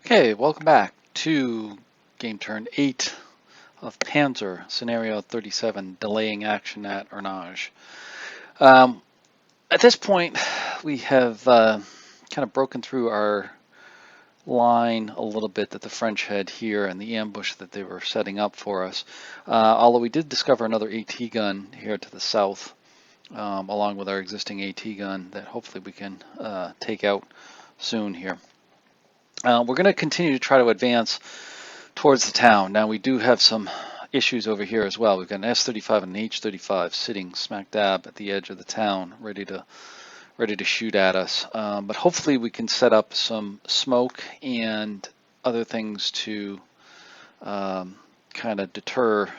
Okay, welcome back to game turn 8 of Panzer, scenario 37, delaying action at Ornage. At this point, we have kind of broken through our line a little bit that the French had here and the ambush that they were setting up for us. Although we did discover another AT gun here to the south, along with our existing AT gun that hopefully we can take out soon here. We're going to continue to try to advance towards the town. Now we do have some issues over here as well. We've got an S-35 and an H-35 sitting smack dab at the edge of the town, ready to shoot at us. But hopefully we can set up some smoke and other things to kind of deter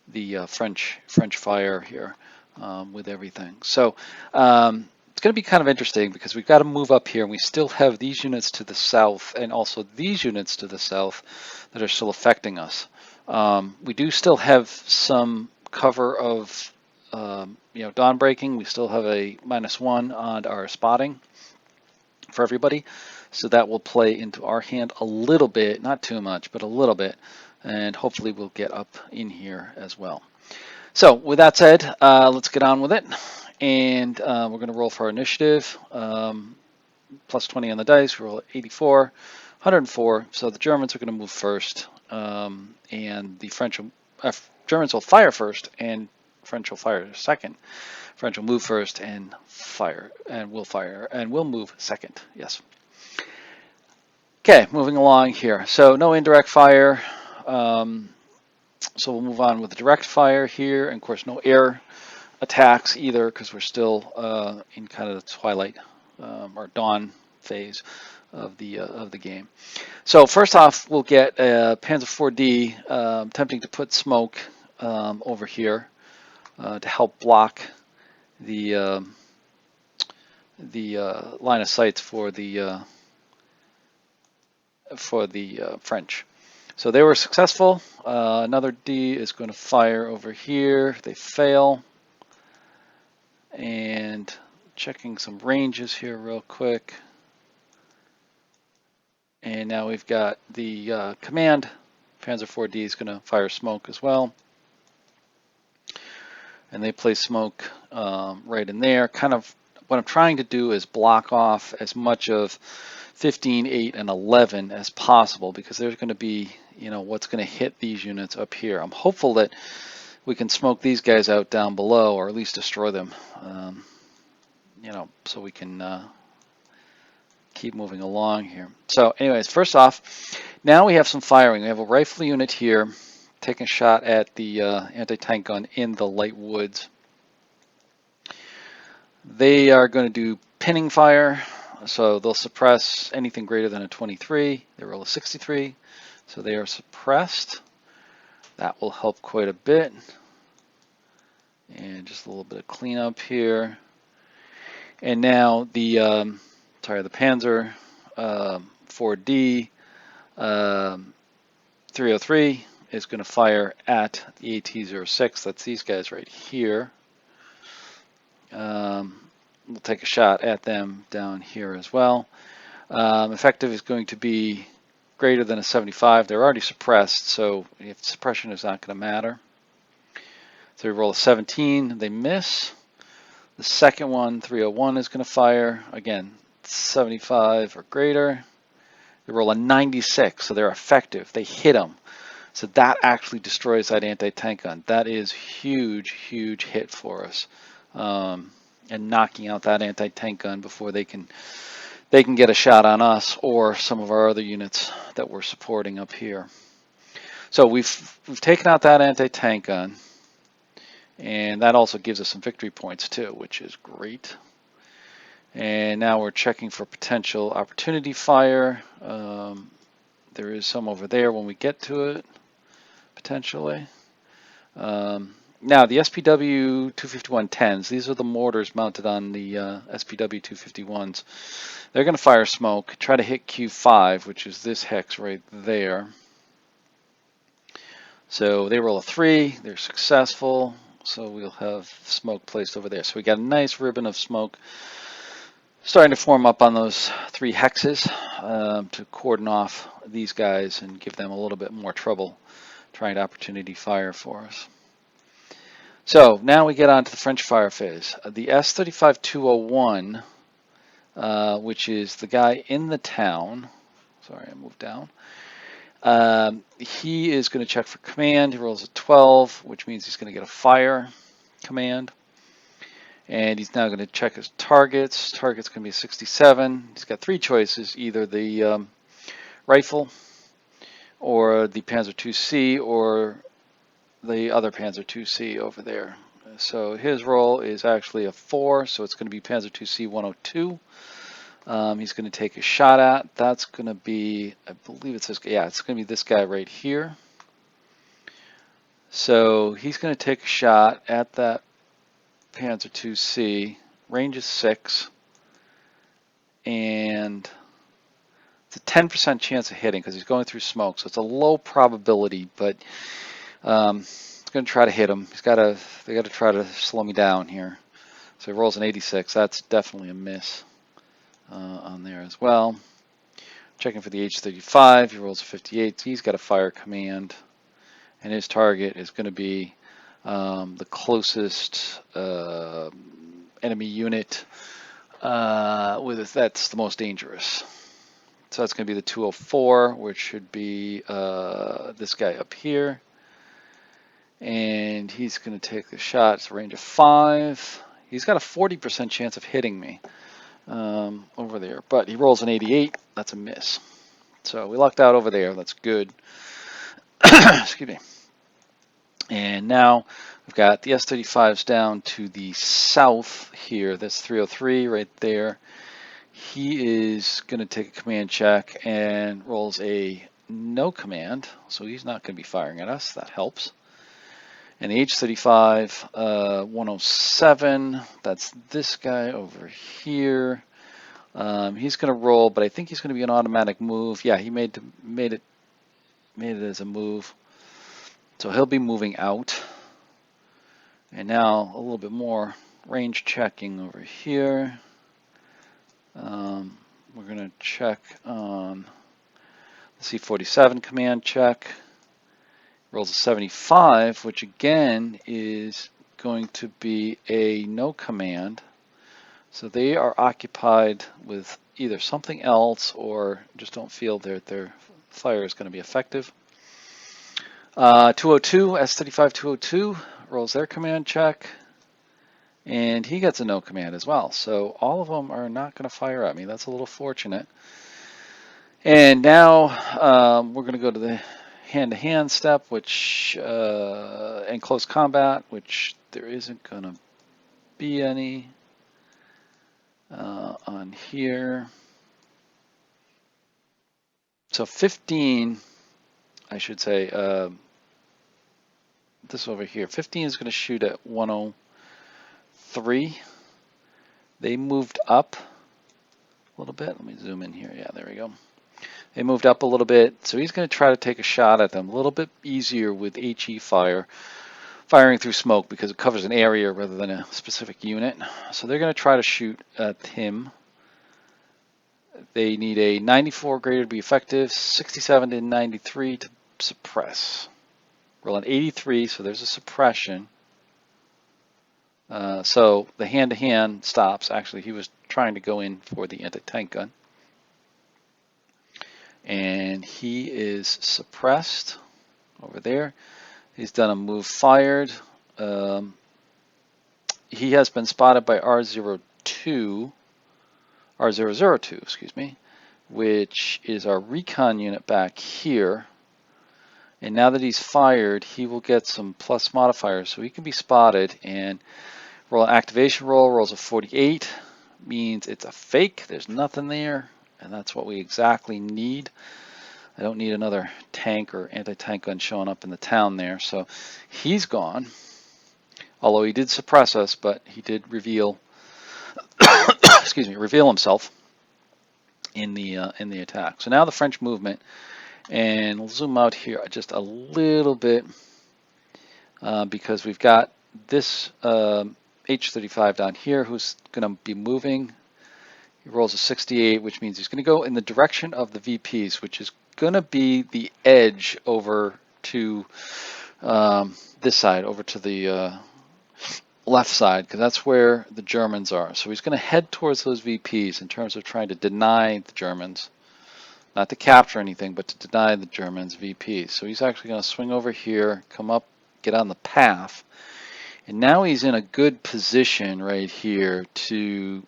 the French fire here with everything. So it's going to be kind of interesting because we've got to move up here, and we still have these units to the south and also these units to the south that are still affecting us. We do still have some cover of dawn breaking. We still have a -1 on our spotting for everybody, so that will play into our hand a little bit, not too much, but a little bit, and hopefully we'll get up in here as well. So with that said, let's get on with it. And we're going to roll for our initiative. Plus 20 on the dice. We roll at 84, 104. So the Germans are going to move first, and the Germans will fire first, and French will fire second. French will move first and fire, and we'll move second. Yes. Okay, moving along here. So no indirect fire. So we'll move on with the direct fire here, and of course no air attacks either, because we're still in kind of the twilight or dawn phase of the game. So first off, we'll get Panzer 4D attempting to put smoke over here to help block the line of sights for the French. So they were successful. Another D is going to fire over here. They fail. And checking some ranges here real quick. And now we've got the command. Panzer 4D is going to fire smoke as well. And they place smoke right in there. Kind of what I'm trying to do is block off as much of 15, 8, and 11 as possible, because there's going to be, what's going to hit these units up here. I'm hopeful that we can smoke these guys out down below, or at least destroy them, so we can keep moving along here. So anyways, first off, now we have some firing. We have a rifle unit here taking a shot at the anti-tank gun in the light woods. They are going to do pinning fire, so they'll suppress anything greater than a 23. They roll a 63, so they are suppressed. That will help quite a bit. And just a little bit of cleanup here. And now the Panzer 4D 303 is going to fire at the AT-06. That's these guys right here. We'll take a shot at them down here as well. Effective is going to be greater than a 75. They're already suppressed, so if suppression is not going to matter. So we roll a 17, they miss. The second one, 301, is going to fire. Again, 75 or greater. They roll a 96, so they're effective. They hit them. So that actually destroys that anti-tank gun. That is huge, huge hit for us. And knocking out that anti-tank gun before they can get a shot on us or some of our other units that we're supporting up here. So we've taken out that anti-tank gun, and that also gives us some victory points too, which is great. And now we're checking for potential opportunity fire. There is some over there when we get to it, potentially. Now the SPW 251-10s, these are the mortars mounted on the SPW 251s. They're going to fire smoke, try to hit Q5, which is this hex right there. So they roll a 3, they're successful, so we'll have smoke placed over there. So we got a nice ribbon of smoke starting to form up on those 3 hexes. to cordon off these guys and give them a little bit more trouble trying to opportunity fire for us. So now we get on to the French fire phase. The S-35-201, which is the guy in the town. Sorry, I moved down. He is going to check for command. He rolls a 12, which means he's going to get a fire command. And he's now going to check his targets. Target's going to be a 67. He's got three choices, either the rifle or the Panzer 2C or the other Panzer 2C over there. So his roll is actually a 4, so it's going to be Panzer 2C 102. He's going to take a shot at. That's going to be, I believe it says, yeah, it's going to be this guy right here. So he's going to take a shot at that Panzer 2C. Range is 6. And it's a 10% chance of hitting because he's going through smoke. So it's a low probability, but he's going to try to hit him. They got to try to slow me down here. So he rolls an 86. That's definitely a miss. On there as well. Checking for the H-35, he rolls a 58. He's got a fire command, and his target is going to be the closest enemy unit. That's the most dangerous. So that's going to be the 204, which should be this guy up here, and he's going to take the shot. It's a range of 5. He's got a 40% chance of hitting me. Over there, but he rolls an 88. That's a miss. So we lucked out over there. That's good. Excuse me. And now we've got the S-35s down to the south here. That's 303 right there. He is going to take a command check and rolls a no command, so he's not going to be firing at us. That helps. And the H-35 107, that's this guy over here. He's going to roll, but I think he's going to be an automatic move. Yeah, he made it as a move. So he'll be moving out. And now a little bit more range checking over here. We're going to check on the C-47 command check. Rolls a 75, which again is going to be a no command. So they are occupied with either something else or just don't feel that their fire is going to be effective. 202, S-35 202 rolls their command check, and he gets a no command as well. So all of them are not going to fire at me. That's a little fortunate. And now we're going to go to the hand-to-hand step, which and close combat, which there isn't going to be any on here. So 15, I should say, this over here. 15 is going to shoot at 103. They moved up a little bit. Let me zoom in here. Yeah, there we go. They moved up a little bit, so he's going to try to take a shot at them. A little bit easier with HE fire, firing through smoke because it covers an area rather than a specific unit. So they're going to try to shoot at him. They need a 94 greater to be effective, 67 to 93 to suppress. Roll an 83, so there's a suppression. So the hand-to-hand stops. Actually, he was trying to go in for the anti-tank gun. And he is suppressed over there. He's done a move fired. He has been spotted by R002, excuse me, which is our recon unit back here. And now that he's fired, he will get some plus modifiers, so he can be spotted and roll an activation roll. Rolls a 48, means it's a fake. There's nothing there. And that's what we exactly need. I don't need another tank or anti-tank gun showing up in the town there. So he's gone. Although he did suppress us, but he did reveal, excuse me, reveal himself in the attack. So now the French movement, and we'll zoom out here just a little bit because we've got this H-35 down here who's going to be moving. He rolls a 68, which means he's going to go in the direction of the VPs, which is going to be the edge over to this side, over to the left side, because that's where the Germans are. So he's going to head towards those VPs in terms of trying to deny the Germans, not to capture anything, but to deny the Germans VPs. So he's actually going to swing over here, come up, get on the path, and now he's in a good position right here to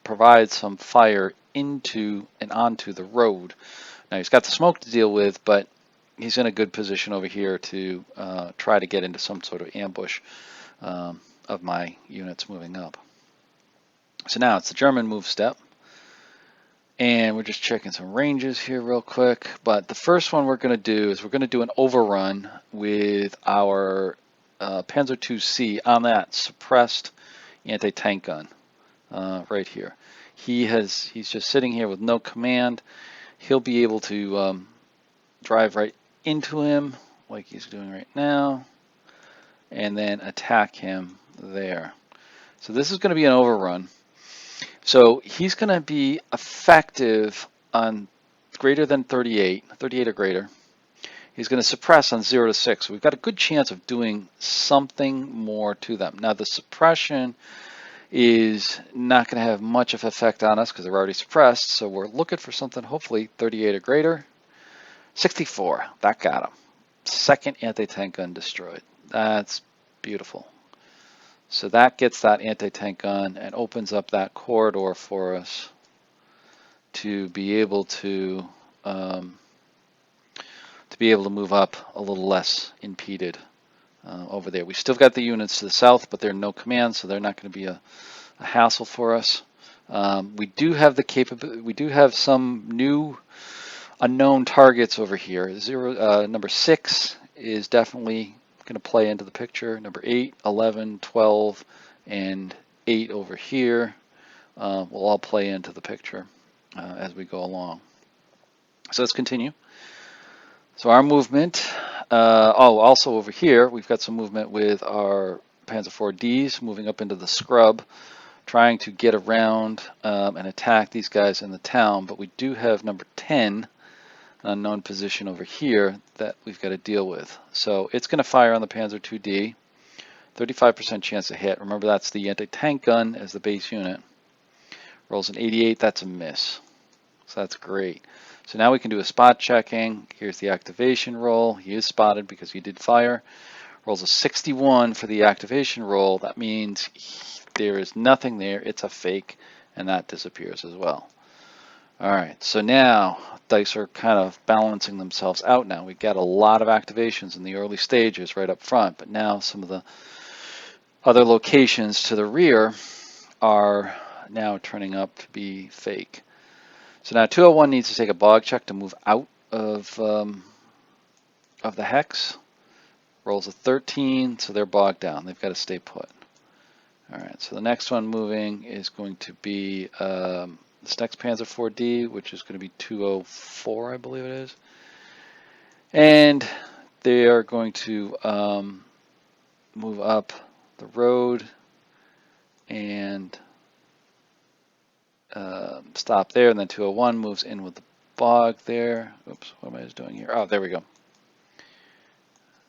provide some fire into and onto the road. Now he's got the smoke to deal with, but he's in a good position over here to try to get into some sort of ambush of my units moving up. So now it's the German move step. And we're just checking some ranges here real quick. But the first one we're going to do is we're going to do an overrun with our Panzer IIc on that suppressed anti-tank gun right here. He's just sitting here with no command. He'll be able to drive right into him like he's doing right now, and then attack him there. So this is going to be an overrun. So he's going to be effective on greater than 38 or greater. He's going to suppress on 0 to 6. So we've got a good chance of doing something more to them. Now the suppression is not going to have much of an effect on us because they're already suppressed. So we're looking for something hopefully 38 or greater. 64, that got him. Second anti-tank gun destroyed. That's beautiful. So that gets that anti-tank gun and opens up that corridor for us to be able to move up a little less impeded over there. We still got the units to the south, but they're no command, so they're not going to be a hassle for us. We do have the capability. We do have some new unknown targets over here. Number 6 is definitely going to play into the picture. Number 8, 11, 12, and 8 over here will all play into the picture as we go along. So let's continue. So our movement, also over here, we've got some movement with our Panzer IVs moving up into the scrub, trying to get around and attack these guys in the town. But we do have number 10, an unknown position over here that we've got to deal with. So it's going to fire on the Panzer IID, 35% chance to hit. Remember, that's the anti-tank gun as the base unit. Rolls an 88, that's a miss. So that's great. So now we can do a spot checking. Here's the activation roll. He is spotted because he did fire. Rolls a 61 for the activation roll. That means there is nothing there. It's a fake, and that disappears as well. All right, so now dice are kind of balancing themselves out now. We've got a lot of activations in the early stages right up front, but now some of the other locations to the rear are now turning up to be fake. So now 201 needs to take a bog check to move out of the hex. Rolls a 13, so they're bogged down. They've got to stay put. All right, so the next one moving is going to be this next Panzer IV-D, which is going to be 204, I believe it is. And they are going to move up the road and stop there, and then 201 moves in with the bog there. Oops, what am I just doing here? Oh, there we go.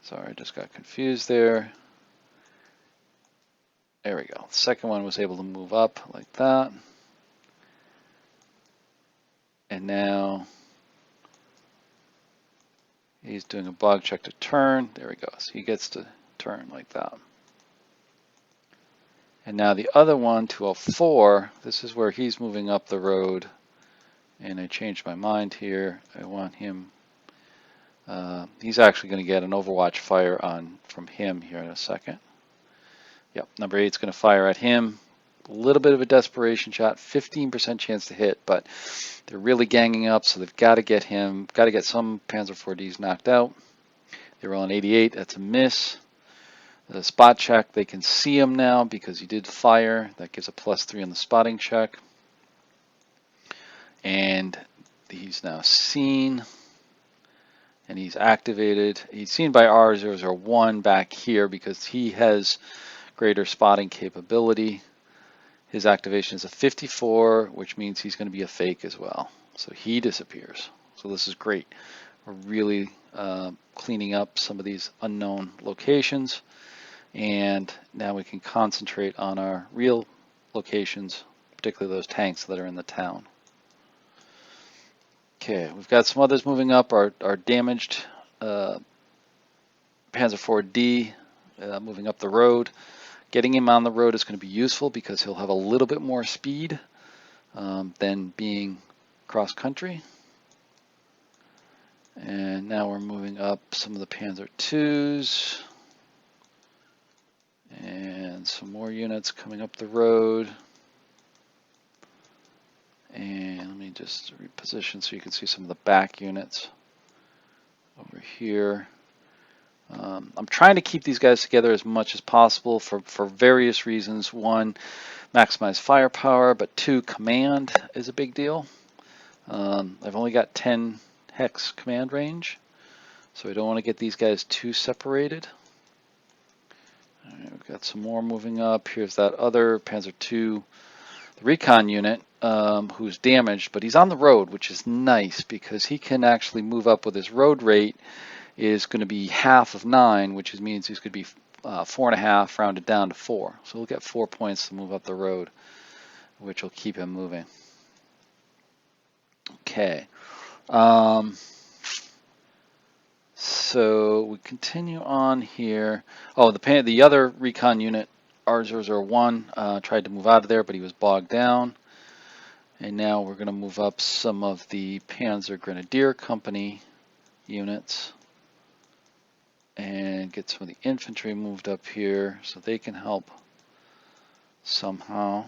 Sorry, I just got confused there. There we go. The second one was able to move up like that. And now he's doing a bog check to turn. There he goes. He gets to turn like that. And now the other one, 204, this is where he's moving up the road. And I changed my mind here. I want him, he's actually going to get an overwatch fire on from him here in a second. Yep, number 8 is going to fire at him. A little bit of a desperation shot, 15% chance to hit, but they're really ganging up, so they've got to get him, got to get some Panzer IVs knocked out. They roll an 88, that's a miss. The spot check, they can see him now because he did fire. That gives a +3 on the spotting check. And he's now seen, and he's activated. He's seen by R001 back here because he has greater spotting capability. His activation is a 54, which means he's going to be a fake as well. So he disappears. So this is great. We're really cleaning up some of these unknown locations, and now we can concentrate on our real locations, particularly those tanks that are in the town. Okay, we've got some others moving up. Our damaged Panzer IV-D moving up the road. Getting him on the road is going to be useful because he'll have a little bit more speed than being cross country. And now we're moving up some of the Panzer IIs. And some more units coming up the road. And let me just reposition so you can see some of the back units over here. I'm trying to keep these guys together as much as possible for various reasons. One, maximize firepower, but two, command is a big deal. I've only got 10 hex command range, so I don't want to get these guys too separated. All right, we've got some more moving up. Here's that other Panzer II, the recon unit, who's damaged, but he's on the road, which is nice because he can actually move up with his road rate is going to be half of 9, which means he's going to be 4.5 rounded down to 4. So he'll get 4 points to move up the road, which will keep him moving. Okay. So we continue on here. Oh, the other recon unit, R001, tried to move out of there, but he was bogged down. And now we're going to move up some of the Panzer Grenadier Company units and get some of the infantry moved up here so they can help somehow.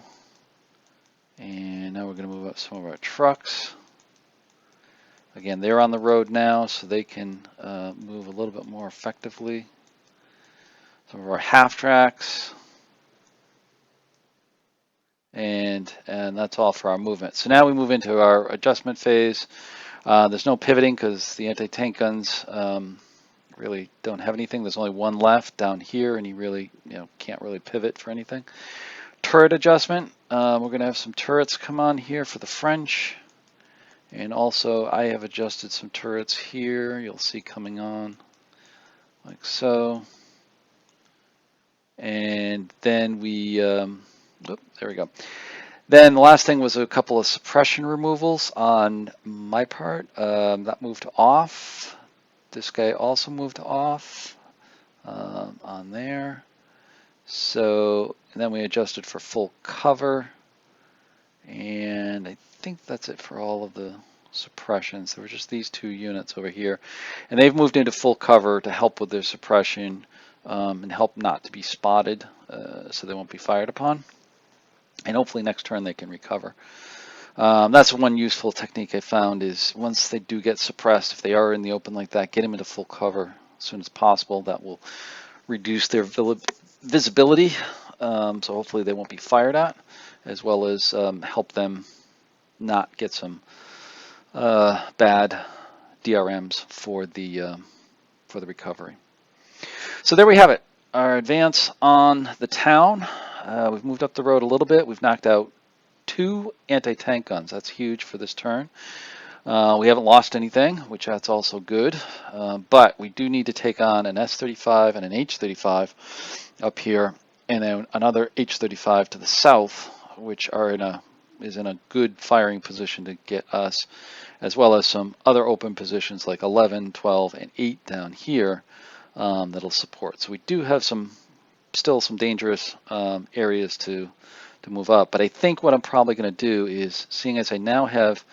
And now we're going to move up some of our trucks. Again, they're on the road now, so they can move a little bit more effectively. Some of our half tracks. And that's all for our movement. So now we move into our adjustment phase. There's no pivoting because the anti-tank guns really don't have anything. There's only one left down here, and he really can't really pivot for anything. Turret adjustment. We're going to have some turrets come on here for the French. And also I have adjusted some turrets here. You'll see coming on like so. And then we, there we go. Then the last thing was a couple of suppression removals on my part. That moved off. This guy also moved off on there. So and then we adjusted for full cover. And I think that's it for all of the suppressions. There were just these two units over here. And they've moved into full cover to help with their suppression and help not to be spotted so they won't be fired upon. And hopefully next turn they can recover. That's one useful technique I found is once they do get suppressed, if they are in the open like that, get them into full cover as soon as possible. That will reduce their visibility, so hopefully they won't be fired at, as well as help them not get some bad DRMs for the recovery. So there we have it. Our advance on the town. We've moved up the road a little bit. We've knocked out 2 anti-tank guns. That's huge for this turn. We haven't lost anything, which that's also good. But we do need to take on an S-35 and an H-35 up here, and then another H-35 to the south, which is in a good firing position to get us, as well as some other open positions like 11, 12, and 8 down here that'll support. So we do have still some dangerous areas to move up. But I think what I'm probably going to do is, seeing as I now have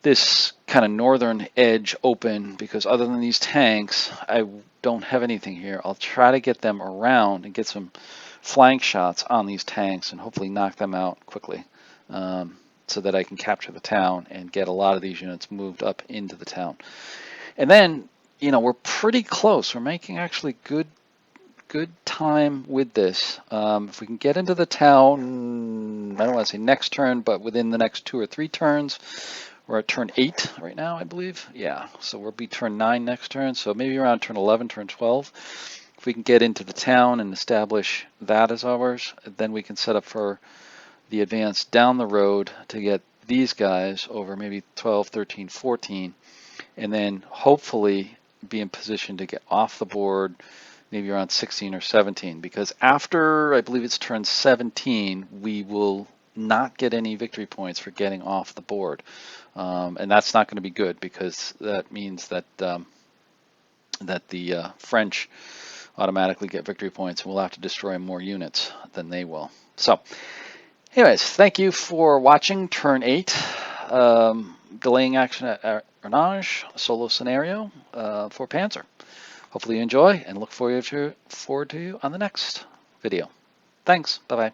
this kind of northern edge open, because other than these tanks, I don't have anything here. I'll try to get them around and get some flank shots on these tanks and hopefully knock them out quickly so that I can capture the town and get a lot of these units moved up into the town. And then, we're pretty close. We're making actually good time with this. If we can get into the town, I don't want to say next turn, but within the next 2 or 3 turns. We're at turn 8 right now, I believe. Yeah, so we'll be turn 9 next turn. So maybe around turn 11, turn 12. If we can get into the town and establish that as ours, then we can set up for the advance down the road to get these guys over maybe 12, 13, 14, and then hopefully be in position to get off the board maybe around 16 or 17, because after, I believe it's turn 17, we will not get any victory points for getting off the board. And that's not going to be good, because that means that the French automatically get victory points, and we'll have to destroy more units than they will. So anyways, thank you for watching Turn 8, delaying action at Arnage, solo scenario for Panzer. Hopefully you enjoy, and look forward to you on the next video. Thanks. Bye-bye.